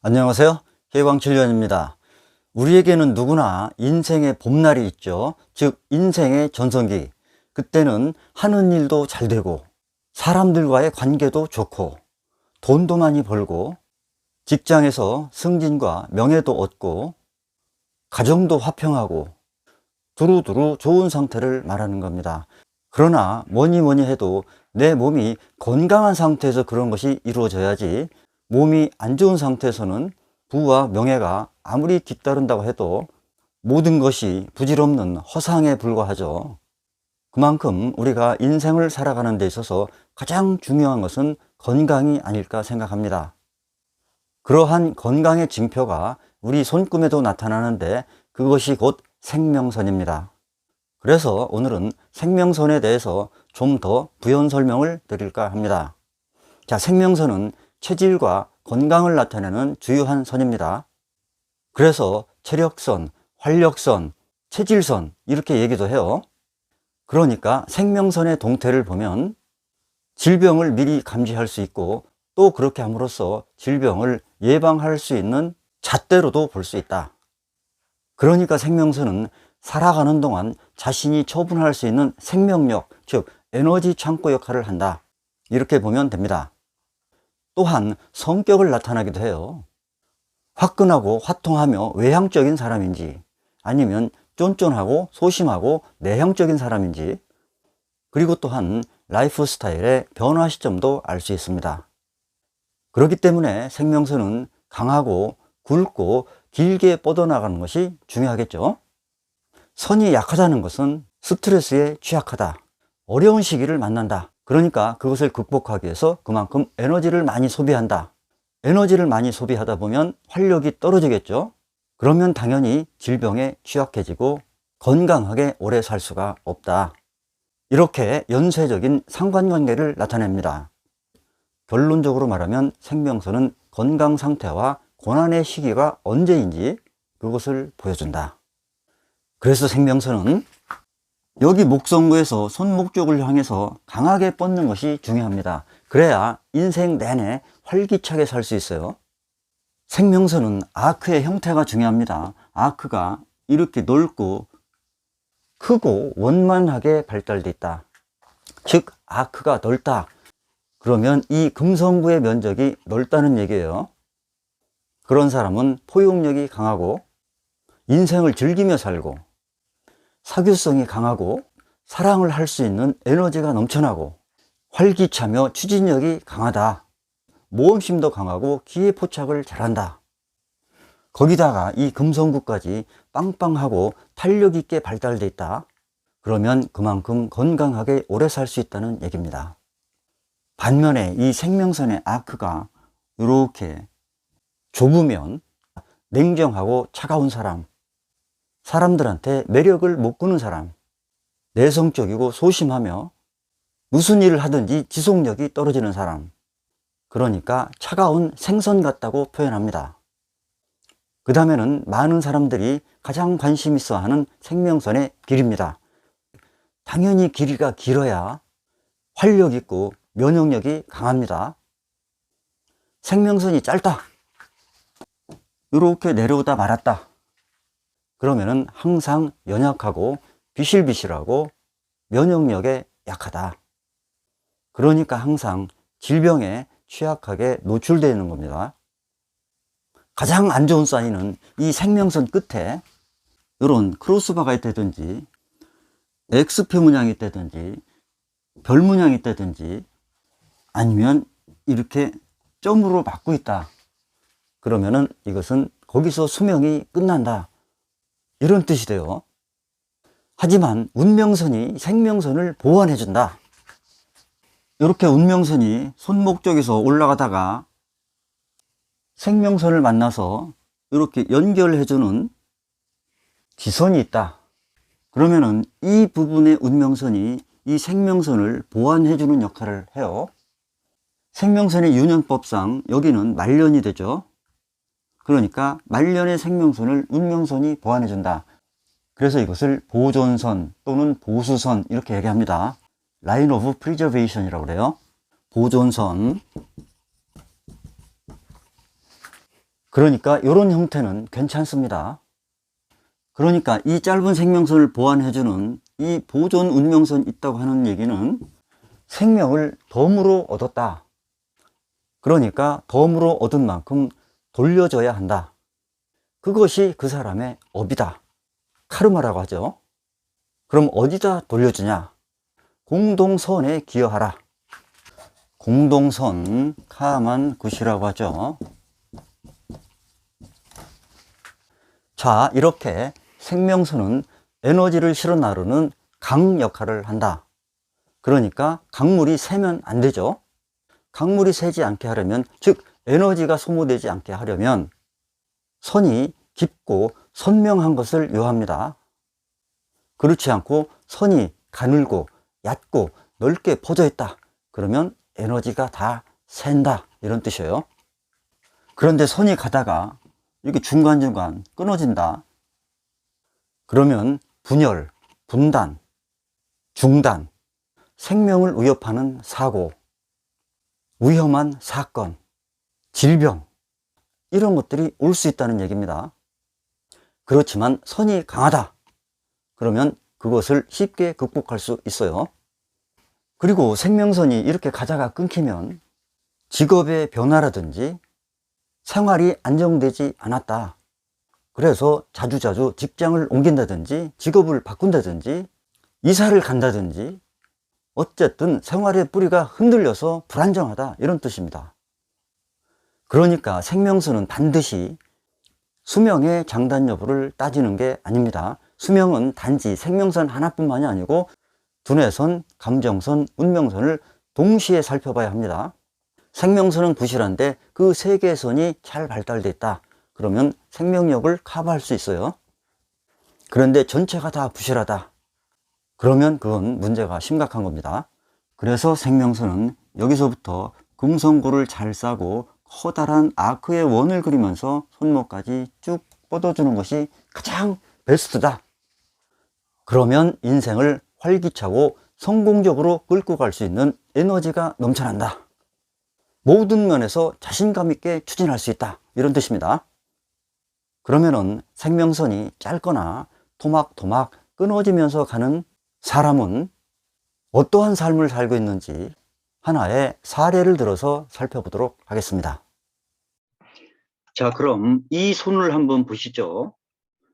안녕하세요. 해광칠년입니다. 우리에게는 누구나 인생의 봄날이 있죠. 즉 인생의 전성기. 그때는 하는 일도 잘 되고 사람들과의 관계도 좋고 돈도 많이 벌고 직장에서 승진과 명예도 얻고 가정도 화평하고 두루두루 좋은 상태를 말하는 겁니다. 그러나 뭐니 해도 내 몸이 건강한 상태에서 그런 것이 이루어져야지, 몸이 안 좋은 상태에서는 부와 명예가 아무리 뒤따른다고 해도 모든 것이 부질없는 허상에 불과하죠. 그만큼 우리가 인생을 살아가는 데 있어서 가장 중요한 것은 건강이 아닐까 생각합니다. 그러한 건강의 징표가 우리 손금에도 나타나는데 그것이 곧 생명선입니다. 그래서 오늘은 생명선에 대해서 좀 더 부연 설명을 드릴까 합니다. 자, 생명선은 체질과 건강을 나타내는 주요한 선입니다. 그래서 체력선, 활력선, 체질선 이렇게 얘기도 해요. 그러니까 생명선의 동태를 보면 질병을 미리 감지할 수 있고 또 그렇게 함으로써 질병을 예방할 수 있는 잣대로도 볼 수 있다. 그러니까 생명선은 살아가는 동안 자신이 처분할 수 있는 생명력, 즉 에너지 창고 역할을 한다. 이렇게 보면 됩니다. 또한 성격을 나타나기도 해요. 화끈하고 화통하며 외향적인 사람인지, 아니면 쫀쫀하고 소심하고 내향적인 사람인지, 그리고 또한 라이프 스타일의 변화 시점도 알 수 있습니다. 그렇기 때문에 생명선은 강하고 굵고 길게 뻗어나가는 것이 중요하겠죠. 선이 약하다는 것은 스트레스에 취약하다, 어려운 시기를 만난다. 그러니까 그것을 극복하기 위해서 그만큼 에너지를 많이 소비한다. 에너지를 많이 소비하다 보면 활력이 떨어지겠죠. 그러면 당연히 질병에 취약해지고 건강하게 오래 살 수가 없다. 이렇게 연쇄적인 상관관계를 나타냅니다. 결론적으로 말하면 생명선은 건강 상태와 고난의 시기가 언제인지 그것을 보여준다. 그래서 생명선은 여기 목성구에서 손목 쪽을 향해서 강하게 뻗는 것이 중요합니다. 그래야 인생 내내 활기차게 살 수 있어요. 생명선은 아크의 형태가 중요합니다. 아크가 이렇게 넓고 크고 원만하게 발달되어 있다. 즉 아크가 넓다. 그러면 이 금성구의 면적이 넓다는 얘기예요. 그런 사람은 포용력이 강하고 인생을 즐기며 살고 사교성이 강하고 사랑을 할 수 있는 에너지가 넘쳐나고 활기차며 추진력이 강하다. 모험심도 강하고 기회 포착을 잘한다. 거기다가 이 금성구까지 빵빵하고 탄력 있게 발달되어 있다. 그러면 그만큼 건강하게 오래 살 수 있다는 얘기입니다. 반면에 이 생명선의 아크가 이렇게 좁으면 냉정하고 차가운 사람, 사람들한테 매력을 못 꾸는 사람, 내성적이고 소심하며 무슨 일을 하든지 지속력이 떨어지는 사람, 그러니까 차가운 생선 같다고 표현합니다. 그 다음에는 많은 사람들이 가장 관심 있어 하는 생명선의 길입니다. 당연히 길이가 길어야 활력 있고 면역력이 강합니다. 생명선이 짧다, 이렇게 내려오다 말았다, 그러면은 항상 연약하고 비실비실하고 면역력에 약하다. 그러니까 항상 질병에 취약하게 노출되어 있는 겁니다. 가장 안 좋은 사인은 이 생명선 끝에 이런 크로스바가 있다든지 X표 문양이 있다든지 별 문양이 있다든지 아니면 이렇게 점으로 막고 있다. 그러면은 이것은 거기서 수명이 끝난다, 이런 뜻이 돼요. 하지만 운명선이 생명선을 보완해 준다. 이렇게 운명선이 손목 쪽에서 올라가다가 생명선을 만나서 이렇게 연결해 주는 지선이 있다. 그러면은 이 부분의 운명선이 이 생명선을 보완해 주는 역할을 해요. 생명선의 유년법상 여기는 말년이 되죠. 그러니까 말년의 생명선을 운명선이 보완해 준다. 그래서 이것을 보존선 또는 보수선 이렇게 얘기합니다. Line of Preservation이라고 그래요. 보존선. 그러니까 이런 형태는 괜찮습니다. 그러니까 이 짧은 생명선을 보완해주는 이 보존 운명선이 있다고 하는 얘기는 생명을 덤으로 얻었다. 그러니까 덤으로 얻은 만큼 돌려줘야 한다. 그것이 그 사람의 업이다. 카르마라고 하죠. 그럼 어디다 돌려주냐? 공동선에 기여하라. 공동선, 카만 굿이라고 하죠. 자, 이렇게 생명선은 에너지를 실어 나르는 강 역할을 한다. 그러니까 강물이 새면 안 되죠. 강물이 새지 않게 하려면, 즉 에너지가 소모되지 않게 하려면 선이 깊고 선명한 것을 요합니다. 그렇지 않고 선이 가늘고 얕고 넓게 퍼져 있다. 그러면 에너지가 다 샌다. 이런 뜻이에요. 그런데 선이 가다가 이렇게 중간중간 끊어진다. 그러면 분열, 분단, 중단, 생명을 위협하는 사고, 위험한 사건, 질병, 이런 것들이 올 수 있다는 얘기입니다. 그렇지만 선이 강하다. 그러면 그것을 쉽게 극복할 수 있어요. 그리고 생명선이 이렇게 가다가 끊기면 직업의 변화라든지 생활이 안정되지 않았다. 그래서 자주자주 직장을 옮긴다든지 직업을 바꾼다든지 이사를 간다든지 어쨌든 생활의 뿌리가 흔들려서 불안정하다, 이런 뜻입니다. 그러니까 생명선은 반드시 수명의 장단 여부를 따지는 게 아닙니다. 수명은 단지 생명선 하나뿐만이 아니고 두뇌선, 감정선, 운명선을 동시에 살펴봐야 합니다. 생명선은 부실한데 그 세 개의 선이 잘 발달되어 있다. 그러면 생명력을 커버할 수 있어요. 그런데 전체가 다 부실하다. 그러면 그건 문제가 심각한 겁니다. 그래서 생명선은 여기서부터 금성고를 잘 싸고 커다란 아크의 원을 그리면서 손목까지 쭉 뻗어주는 것이 가장 베스트다. 그러면 인생을 활기차고 성공적으로 끌고 갈 수 있는 에너지가 넘쳐난다. 모든 면에서 자신감 있게 추진할 수 있다. 이런 뜻입니다. 그러면은 생명선이 짧거나 토막토막 끊어지면서 가는 사람은 어떠한 삶을 살고 있는지 하나의 사례를 들어서 살펴보도록 하겠습니다. 자, 그럼 이 손을 한번 보시죠.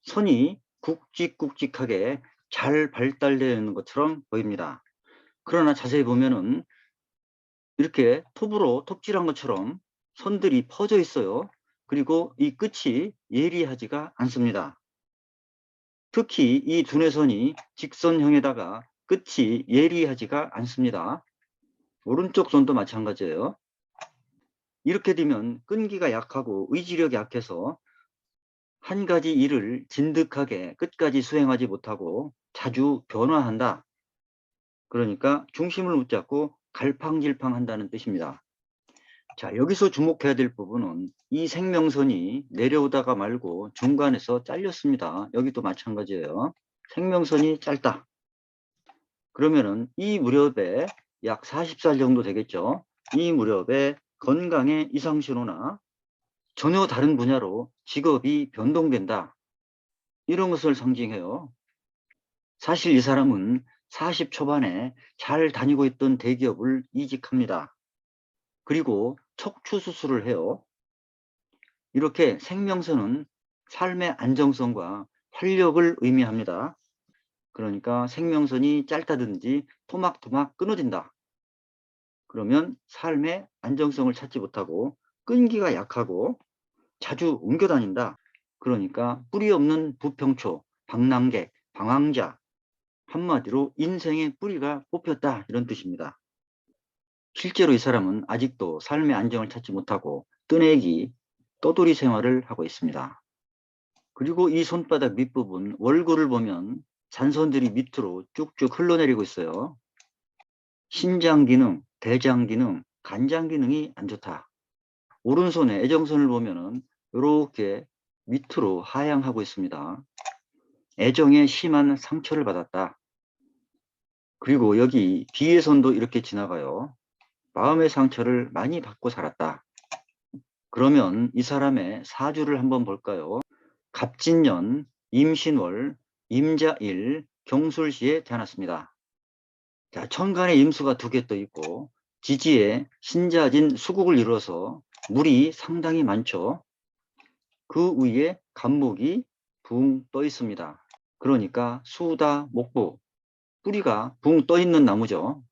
선이 굵직굵직하게 잘 발달되어 있는 것처럼 보입니다. 그러나 자세히 보면은 이렇게 톱으로 톱질한 것처럼 선들이 퍼져 있어요. 그리고 이 끝이 예리하지가 않습니다. 특히 이 두뇌선이 직선형에다가 끝이 예리하지가 않습니다. 오른쪽 손도 마찬가지예요. 이렇게 되면 끈기가 약하고 의지력이 약해서 한 가지 일을 진득하게 끝까지 수행하지 못하고 자주 변화한다. 그러니까 중심을 못 잡고 갈팡질팡한다는 뜻입니다. 자, 여기서 주목해야 될 부분은 이 생명선이 내려오다가 말고 중간에서 잘렸습니다. 여기도 마찬가지예요. 생명선이 짧다. 그러면은 이 무렵에 약 40살 정도 되겠죠. 이 무렵에 건강의 이상신호나 전혀 다른 분야로 직업이 변동된다. 이런 것을 상징해요. 사실 이 사람은 40 초반에 잘 다니고 있던 대기업을 이직합니다. 그리고 척추 수술을 해요. 이렇게 생명선은 삶의 안정성과 활력을 의미합니다. 그러니까 생명선이 짧다든지 토막토막 끊어진다. 그러면 삶의 안정성을 찾지 못하고 끈기가 약하고 자주 옮겨 다닌다. 그러니까 뿌리 없는 부평초, 방랑객, 방황자, 한마디로 인생의 뿌리가 뽑혔다, 이런 뜻입니다. 실제로 이 사람은 아직도 삶의 안정을 찾지 못하고 뜨내기, 떠돌이 생활을 하고 있습니다. 그리고 이 손바닥 밑부분 월구를 보면 잔선들이 밑으로 쭉쭉 흘러내리고 있어요. 신장 기능, 대장 기능, 간장 기능이 안 좋다. 오른손의 애정선을 보면은 이렇게 밑으로 하향하고 있습니다. 애정에 심한 상처를 받았다. 그리고 여기 비에선도 이렇게 지나가요. 마음의 상처를 많이 받고 살았다. 그러면 이 사람의 사주를 한번 볼까요? 갑진년, 임신월, 임자일, 경술시에 태어났습니다. 자, 천간에 임수가 2개 떠 있고 지지에 신자진 수국을 이루어서 물이 상당히 많죠. 그 위에 간목이 붕 떠 있습니다. 그러니까 수다, 목부, 뿌리가 붕 떠 있는 나무죠.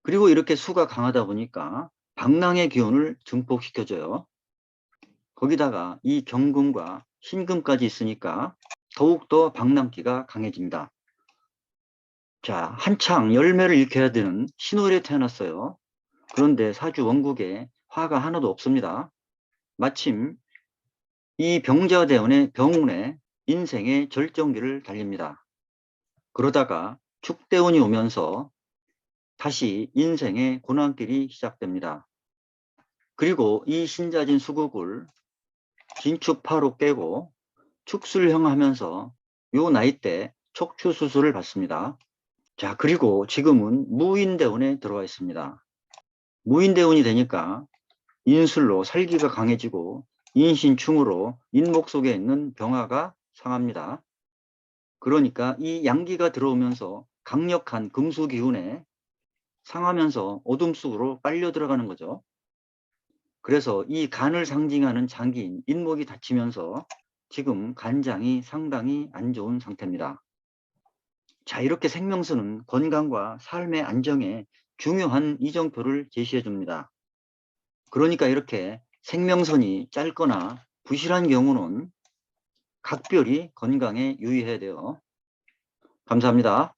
그리고 이렇게 수가 강하다 보니까 방랑의 기운을 증폭시켜줘요. 거기다가 이 경금과 신금까지 있으니까 더욱더 방랑기가 강해집니다. 자, 한창 열매를 일으켜야 되는 신월에 태어났어요. 그런데 사주 원국에 화가 하나도 없습니다. 마침 이 병자대운의 병운에 인생의 절정기를 달립니다. 그러다가 축대운이 오면서 다시 인생의 고난길이 시작됩니다. 그리고 이 신자진 수국을 진축파로 깨고 축술형 하면서 요 나이 때 척추수술을 받습니다. 자, 그리고 지금은 무인대운에 들어와 있습니다. 무인대운이 되니까 인술로 살기가 강해지고 인신충으로 인목 속에 있는 병화가 상합니다. 그러니까 이 양기가 들어오면서 강력한 금수 기운에 상하면서 어둠 속으로 빨려 들어가는 거죠. 그래서 이 간을 상징하는 장기인 인목이 닫히면서 지금 간장이 상당히 안 좋은 상태입니다. 자, 이렇게 생명수는 건강과 삶의 안정에 중요한 이정표를 제시해 줍니다. 그러니까 이렇게 생명선이 짧거나 부실한 경우는 각별히 건강에 유의해야 돼요. 감사합니다.